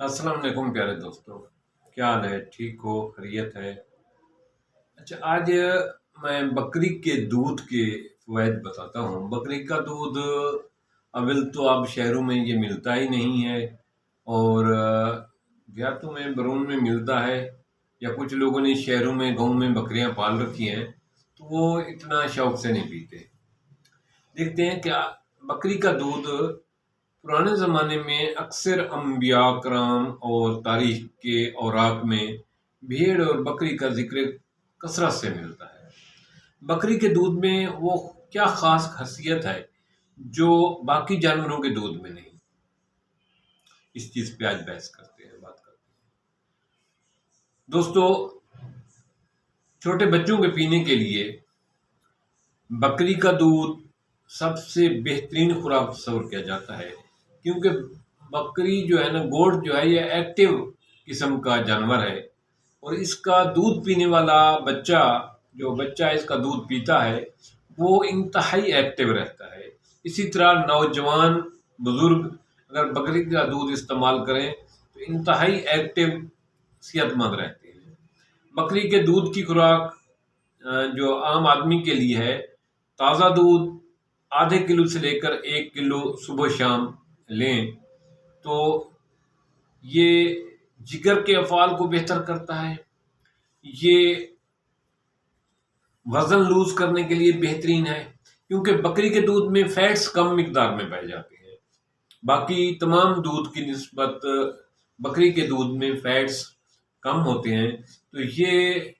अस्सलाम वालेकुम प्यारे दोस्तों। क्या हाल है? ठीक हो? खैरियत है? अच्छा, आज मैं बकरी के दूध के फ़वाइद बताता हूँ। बकरी का दूध अव्वल तो अब शहरों में ये मिलता ही नहीं है, और देहातों में बरून में मिलता है, या कुछ लोगों ने शहरों में गाँव में बकरियां पाल रखी हैं, तो वो इतना शौक से नहीं पीते। देखते हैं क्या बकरी का दूध पुराने ज़माने में अक्सर अंबिया कराम और तारीख के औराक में भेड़ और बकरी का जिक्र कसरत से मिलता है। बकरी के दूध में वो क्या खास खासियत है जो बाकी जानवरों के दूध में नहीं? इस चीज पे आज बहस करते हैं, बात करते हैं दोस्तों। छोटे बच्चों के पीने के लिए बकरी का दूध सबसे बेहतरीन खुराक तस्वर किया जाता है, क्योंकि बकरी जो है ना, गोट जो है, ये एक्टिव किस्म का जानवर है, और इसका दूध पीने वाला बच्चा, जो बच्चा इसका दूध पीता है, वो इंतहाई एक्टिव रहता है। इसी तरह नौजवान बुजुर्ग अगर बकरी का दूध इस्तेमाल करें तो इंतहाई एक्टिव सेहतमंद रहते हैं। बकरी के दूध की खुराक जो आम आदमी के लिए है, ताज़ा दूध आधे किलो से लेकर 1 किलो सुबह शाम लें, तो ये जिगर के अफ़ाल को बेहतर करता है। ये वज़न लूज करने के लिए बेहतरीन है, क्योंकि बकरी के दूध में फैट्स कम मिकदार में पाए जाते हैं। बाकी तमाम दूध की निस्बत बकरी के दूध में फैट्स कम होते हैं, तो ये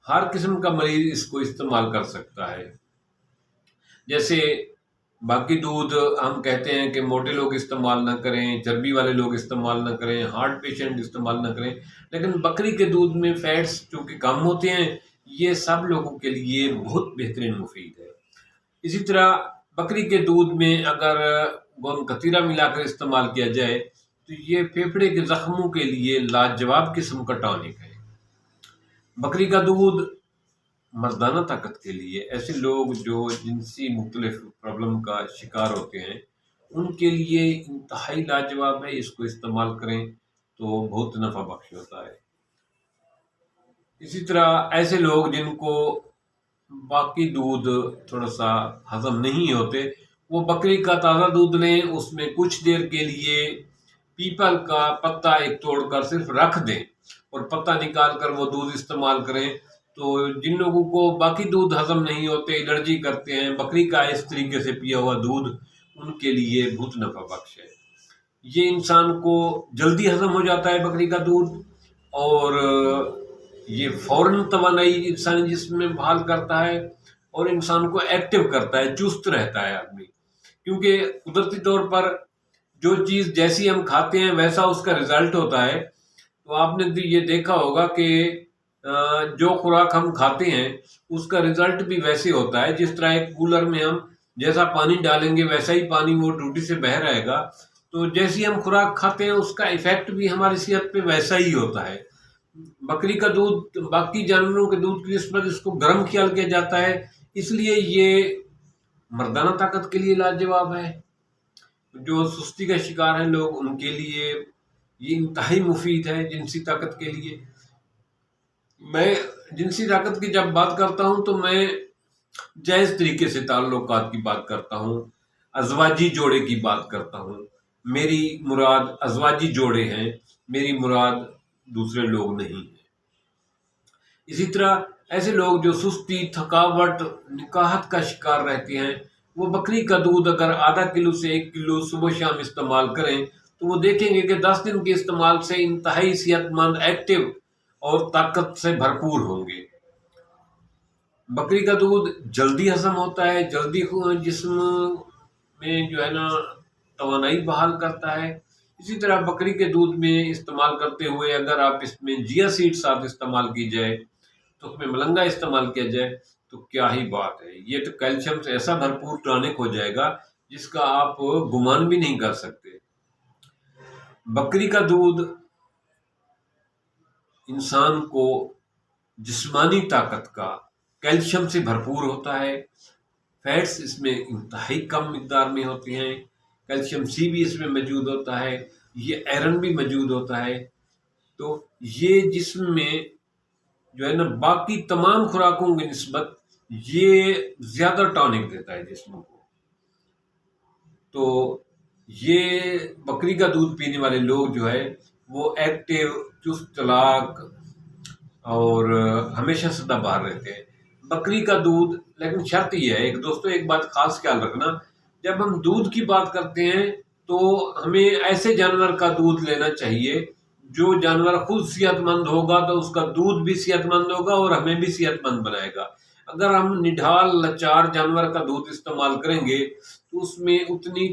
हर किस्म का मरीज इसको इस्तेमाल कर सकता है। जैसे बाकी दूध हम कहते हैं कि मोटे लोग इस्तेमाल ना करें, चर्बी वाले लोग इस्तेमाल ना करें, हार्ट पेशेंट इस्तेमाल ना करें, लेकिन बकरी के दूध में फैट्स चूँकि कम होते हैं, ये सब लोगों के लिए बहुत बेहतरीन मुफीद है। इसी तरह बकरी के दूध में अगर गोंद कतीरा मिलाकर इस्तेमाल किया जाए तो ये फेफड़े के जख्मों के लिए लाजवाब किस्म का टॉनिक है। बकरी का दूध मर्दाना ताकत के लिए, ऐसे लोग जो जिनसी मुख्तलिफ प्रॉब्लम का शिकार होते हैं, उनके लिए इंतहाई लाजवाब है। इसको इस्तेमाल करें तो बहुत नफ़ा बख्श होता है। इसी तरह ऐसे लोग जिनको बाकी दूध थोड़ा सा हजम नहीं होते, वो बकरी का ताज़ा दूध लें, उसमें कुछ देर के लिए पीपल का पत्ता एक तोड़कर सिर्फ रख दें और पत्ता निकाल कर वो दूध इस्तेमाल करें। तो जिन लोगों को बाकी दूध हजम नहीं होते, एलर्जी करते हैं, बकरी का इस तरीके से पिया हुआ दूध उनके लिए बहुत नफा बख्श है। ये इंसान को जल्दी हजम हो जाता है बकरी का दूध, और ये फौरन तवानाई इंसानी जिस्म में बहाल करता है और इंसान को एक्टिव करता है, चुस्त रहता है आदमी। क्योंकि कुदरती तौर पर जो चीज़ जैसी हम खाते हैं वैसा उसका रिजल्ट होता है। तो आपने भी ये देखा होगा कि जो खुराक हम खाते हैं उसका रिजल्ट भी वैसे होता है। जिस तरह एक कूलर में हम जैसा पानी डालेंगे वैसा ही पानी वो टूटी से बह रहेगा, तो जैसी हम खुराक खाते हैं उसका इफेक्ट भी हमारी सेहत पे वैसा ही होता है। बकरी का दूध बाकी जानवरों के दूध की निस्बत इसको गर्म ख्याल किया जाता है, इसलिए ये मर्दाना ताकत के लिए लाजवाब है। जो सुस्ती का शिकार हैं लोग, उनके लिए ये इंतहाई मुफीद है जिनसी ताकत के लिए। मैं जिनसी ताकत की जब बात करता हूँ तो मैं जायज़ तरीके से ताल्लुकात की बात करता हूँ, अज़वाजी जोड़े की बात करता हूँ। मेरी मुराद अज़वाजी जोड़े हैं, मेरी मुराद दूसरे लोग नहीं हैं। इसी तरह ऐसे लोग जो सुस्ती, थकावट, निकाहत का शिकार रहते हैं, वो बकरी का दूध अगर आधा किलो से 1 किलो सुबह शाम इस्तेमाल करें तो वो देखेंगे कि 10 दिन के इस्तेमाल से इंतहाई सेहतमंद, एक्टिव और ताकत से भरपूर होंगे। बकरी का दूध जल्दी हजम होता है, जल्दी जिस्म में जो है ना तवानाई बहाल करता है। इसी तरह बकरी के दूध में इस्तेमाल करते हुए अगर आप इसमें जिया सीड साथ इस्तेमाल की जाए, तो उसमें मलंगा इस्तेमाल किया जाए, तो क्या ही बात है। ये तो कैल्शियम से ऐसा भरपूर टॉनिक हो जाएगा जिसका आप गुमान भी नहीं कर सकते। बकरी का दूध इंसान को जिस्मानी ताकत का, कैल्शियम से भरपूर होता है। फैट्स इसमें इंतहाई कम मिकदार में होती हैं, कैल्शियम सी भी इसमें मौजूद होता है। یہ آئرن بھی موجود ہوتا ہے. تو یہ جسم میں جو ہے نا باقی تمام خوراکوں کی نسبت یہ زیادہ ٹانک دیتا ہے جسم کو. تو یہ بکری کا دودھ پینے والے لوگ جو ہے وہ ایکٹیو، چست چالاک اور ہمیشہ سدا باہر رہتے ہیں. بکری کا دودھ، لیکن شرط یہ ہے ایک بات خاص خیال رکھنا، جب ہم دودھ کی بات کرتے ہیں تو ہمیں ایسے جانور کا دودھ لینا چاہیے جو جانور خود صحت مند ہوگا تو اس کا دودھ بھی صحت مند ہوگا اور ہمیں بھی صحت مند بنائے گا. اگر ہم نڈھال لاچار جانور کا دودھ استعمال کریں گے تو اس میں اتنی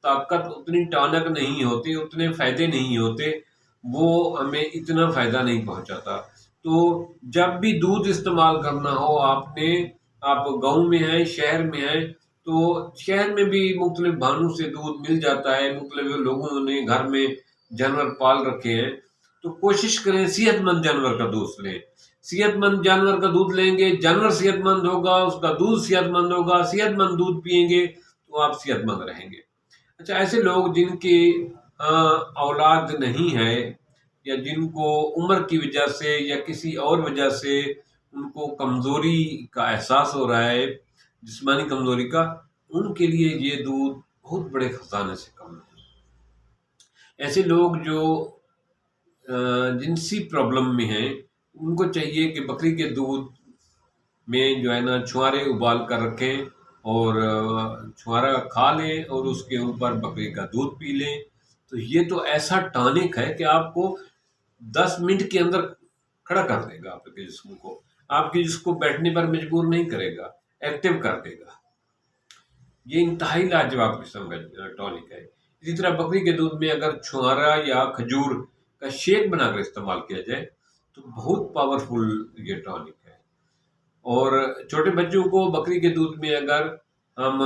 طاقت، اتنی ٹانک نہیں ہوتی، اتنے فائدے نہیں ہوتے، وہ ہمیں اتنا فائدہ نہیں پہنچاتا. تو جب بھی دودھ استعمال کرنا ہو آپ گاؤں میں ہیں، شہر میں ہیں، تو شہر میں بھی مختلف بہانوں سے دودھ مل جاتا ہے، مختلف لوگوں نے گھر میں جانور پال رکھے ہیں، تو کوشش کریں صحت مند جانور کا دودھ لیں. صحت مند جانور کا دودھ لیں گے، جانور صحت مند ہوگا، اس کا دودھ صحت مند ہوگا، صحت مند دودھ پیئیں گے تو آپ صحت مند رہیں گے. اچھا، ایسے لوگ جن کی اولاد نہیں ہے یا جن کو عمر کی وجہ سے یا کسی اور وجہ سے ان کو کمزوری کا احساس ہو رہا ہے، جسمانی کمزوری کا، ان کے لیے یہ دودھ بہت بڑے خزانے سے کم ہے. ایسے لوگ جو جنسی پرابلم میں ہیں ان کو چاہیے کہ بکری کے دودھ میں جو ہے نا چھوارے ابال کر رکھیں اور چھوارا کھا لیں اور اس کے اوپر بکری کا دودھ پی لیں. تو یہ تو ایسا ٹانک ہے کہ آپ کو 10 منٹ کے اندر کھڑا کر دے گا، آپ کے جسم کو بیٹھنے پر مجبور نہیں کرے گا، ایکٹیو کر دے گا. یہ انتہائی لاجواب قسم کا ٹانک ہے. اسی طرح بکری کے دودھ میں اگر چھوارا یا کھجور کا شیک بنا کر استعمال کیا جائے تو بہت پاورفل یہ ٹانک ہے. اور چھوٹے بچوں کو بکری کے دودھ میں اگر ہم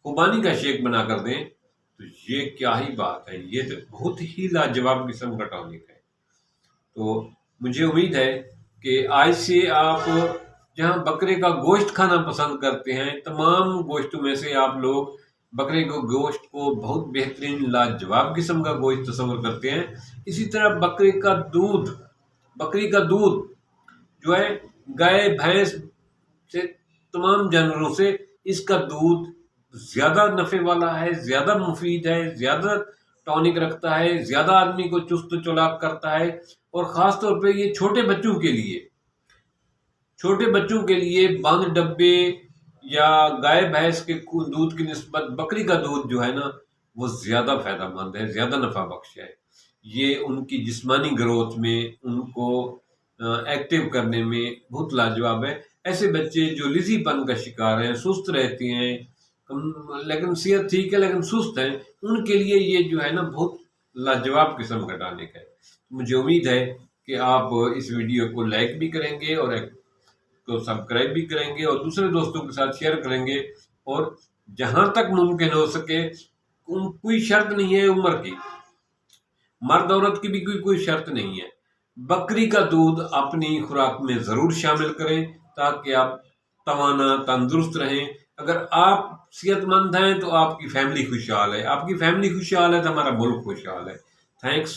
خوبانی کا شیک بنا کر دیں تو یہ کیا ہی بات ہے، یہ تو بہت ہی لاجواب قسم کا ٹانک ہے. تو مجھے امید ہے کہ آج سے آپ جہاں بکرے کا گوشت کھانا پسند کرتے ہیں، تمام گوشتوں میں سے آپ لوگ بکرے کے گوشت کو بہت بہترین لاجواب قسم کا گوشت تصور کرتے ہیں. اسی طرح بکری کا دودھ جو ہے گائے بھینس سے، تمام جانوروں سے اس کا دودھ زیادہ نفع والا ہے، زیادہ مفید ہے، زیادہ ٹونک رکھتا ہے، زیادہ آدمی کو چست چلاک کرتا ہے. اور خاص طور پہ یہ چھوٹے بچوں کے لیے بند ڈبے یا گائے بھینس کے دودھ کی نسبت بکری کا دودھ جو ہے نا وہ زیادہ فائدہ مند ہے، زیادہ نفع بخش ہے. یہ ان کی جسمانی گروتھ میں، ان کو ایکٹیو کرنے میں بہت لاجواب ہے. ایسے بچے جو لیزی پن کا شکار ہیں، سست رہتے ہیں، لیکن صحت ٹھیک ہے لیکن سست ہیں، ان کے لیے یہ جو ہے نا بہت لاجواب قسم کا ٹانک ہے. مجھے امید ہے کہ آپ اس ویڈیو کو لائک بھی کریں گے اور کو سبسکرائب بھی کریں گے اور دوسرے دوستوں کے ساتھ شیئر کریں گے. اور جہاں تک ممکن ہو سکے، کوئی شرط نہیں ہے عمر کی، مرد عورت کی بھی کوئی شرط نہیں ہے، بکری کا دودھ اپنی خوراک میں ضرور شامل کریں تاکہ آپ توانا تندرست رہیں. اگر آپ صحت مند ہیں تو آپ کی فیملی خوشحال ہے، آپ کی فیملی خوشحال ہے تو ہمارا ملک خوشحال ہے. تھینکس.